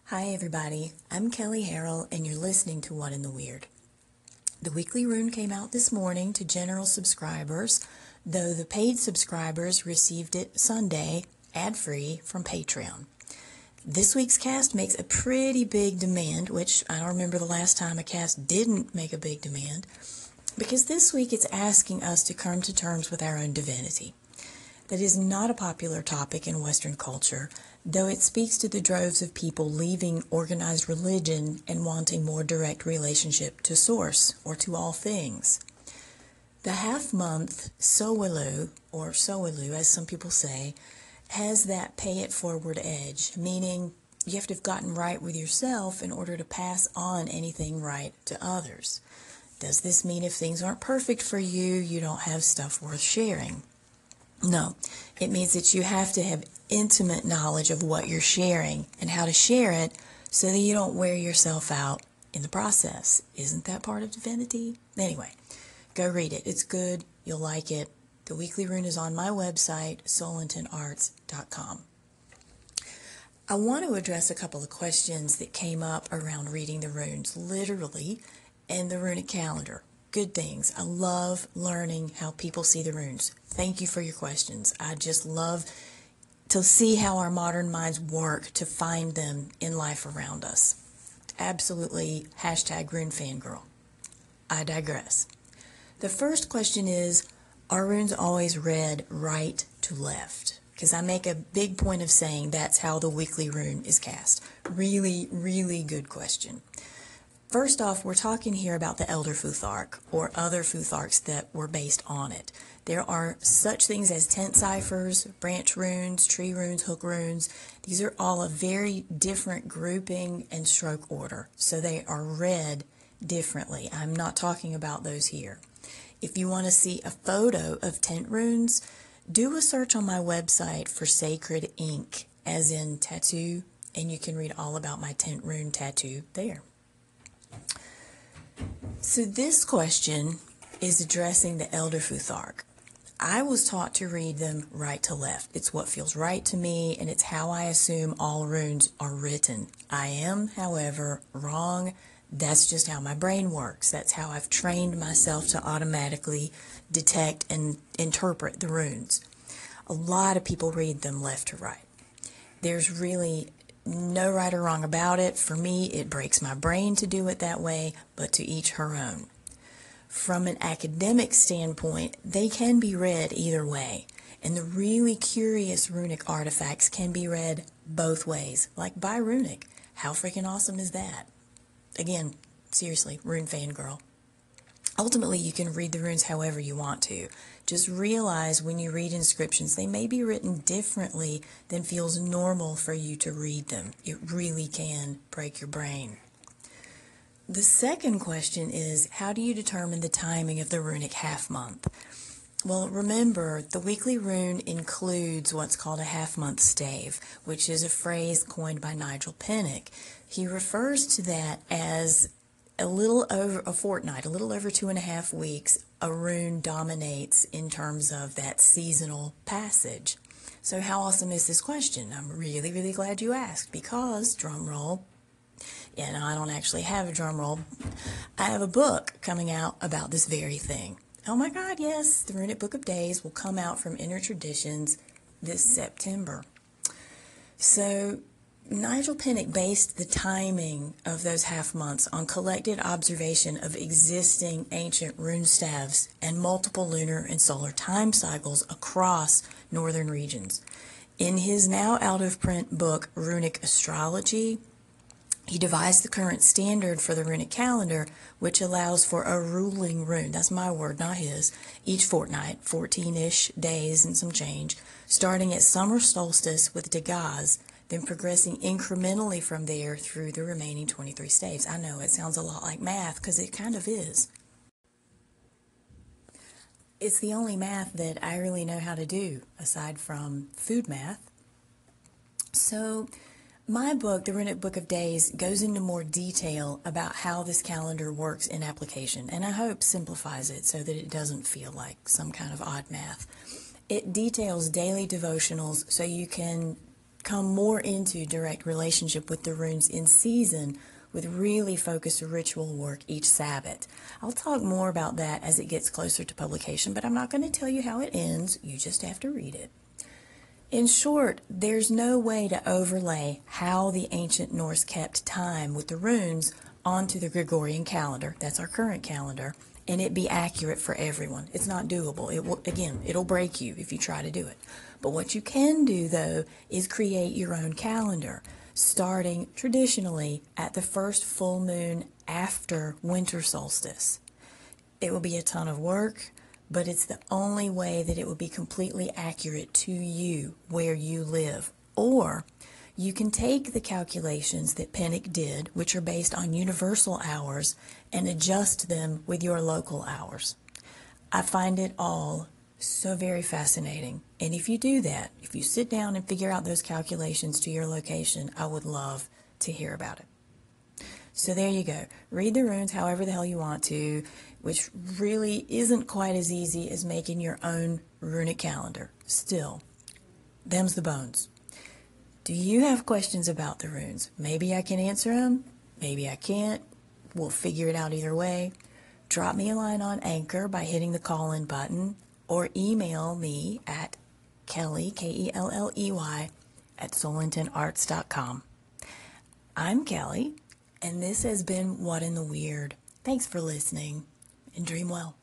Hi everybody, I'm Kelley Harrell and you're listening to What in the Weird. The weekly rune came out this morning to general subscribers, though the paid subscribers received it Sunday, ad-free, from Patreon. This week's cast makes a pretty big demand, which I don't remember the last time a cast didn't make a big demand, because this week it's asking us to come to terms with our own divinity. That is not a popular topic in Western culture, though it speaks to the droves of people leaving organized religion and wanting more direct relationship to Source, or to all things. The half-month Sowelu, or Sowelu as some people say, has that pay-it-forward edge, meaning you have to have gotten right with yourself in order to pass on anything right to others. Does this mean if things aren't perfect for you, you don't have stuff worth sharing? No, it means that you have to have intimate knowledge of what you're sharing and how to share it so that you don't wear yourself out in the process. Isn't that part of divinity? Anyway, go read it. It's good. You'll like it. The weekly rune is on my website, solentonarts.com. I want to address a couple of questions that came up around reading the runes, literally, and the runic calendar. Good things. I love learning how people see the runes. Thank you for your questions. I just love to see how our modern minds work to find them in life around us. Absolutely #rune fangirl. I digress. The first question is, are runes always read right to left? Because I make a big point of saying that's how the weekly rune is cast. Really, really good question. First off, we're talking here about the Elder Futhark, or other Futharks that were based on it. There are such things as tent ciphers, branch runes, tree runes, hook runes. These are all a very different grouping and stroke order, so they are read differently. I'm not talking about those here. If you want to see a photo of tent runes, do a search on my website for sacred ink, as in tattoo, and you can read all about my tent rune tattoo there. So this question is addressing the Elder Futhark. I was taught to read them right to left. It's what feels right to me, and it's how I assume all runes are written. I am, however, wrong. That's just how my brain works. That's how I've trained myself to automatically detect and interpret the runes. A lot of people read them left to right. There's really no right or wrong about it. For me, it breaks my brain to do it that way, but to each her own. From an academic standpoint, they can be read either way, and the really curious runic artifacts can be read both ways, like by runic. How freaking awesome is that? Again, seriously, rune fangirl. Ultimately, you can read the runes however you want to. Just realize when you read inscriptions, they may be written differently than feels normal for you to read them. It really can break your brain. The second question is, how do you determine the timing of the runic half-month? Well, remember, the weekly rune includes what's called a half-month stave, which is a phrase coined by Nigel Pinnock. He refers to that as a little over a fortnight, a little over 2.5 weeks, a rune dominates in terms of that seasonal passage. So how awesome is this question? I'm really, really glad you asked, because, drum roll, and I don't actually have a drum roll, I have a book coming out about this very thing. Oh my God, yes, the Runic Book of Days will come out from Inner Traditions this September. So Nigel Pinnock based the timing of those half months on collected observation of existing ancient rune staves and multiple lunar and solar time cycles across northern regions. In his now out-of-print book, Runic Astrology, he devised the current standard for the runic calendar, which allows for a ruling rune, that's my word, not his, each fortnight, 14-ish days and some change, starting at summer solstice with Dagaz, then progressing incrementally from there through the remaining 23 staves. I know it sounds a lot like math, because it kind of is. It's the only math that I really know how to do, aside from food math. So my book, The Runic Book of Days, goes into more detail about how this calendar works in application, and I hope simplifies it so that it doesn't feel like some kind of odd math. It details daily devotionals so you can come more into direct relationship with the runes in season with really focused ritual work each Sabbath. I'll talk more about that as it gets closer to publication, but I'm not going to tell you how it ends. You just have to read it. In short, there's no way to overlay how the ancient Norse kept time with the runes onto the Gregorian calendar. That's our current calendar, and it be accurate for everyone. It's not doable. It'll break you if you try to do it. But what you can do, though, is create your own calendar, starting traditionally at the first full moon after winter solstice. It will be a ton of work, but it's the only way that it will be completely accurate to you where you live. Or you can take the calculations that Pennock did, which are based on universal hours, and adjust them with your local hours. I find it all so very fascinating. And if you do that, if you sit down and figure out those calculations to your location, I would love to hear about it. So there you go. Read the runes however the hell you want to, which really isn't quite as easy as making your own runic calendar. Still, them's the bones. Do you have questions about the runes? Maybe I can answer them. Maybe I can't. We'll figure it out either way. Drop me a line on Anchor by hitting the call-in button, or email me at Kelley, Kelley, at soulintentarts.com. I'm Kelley, and this has been What in the Weird. Thanks for listening, and dream well.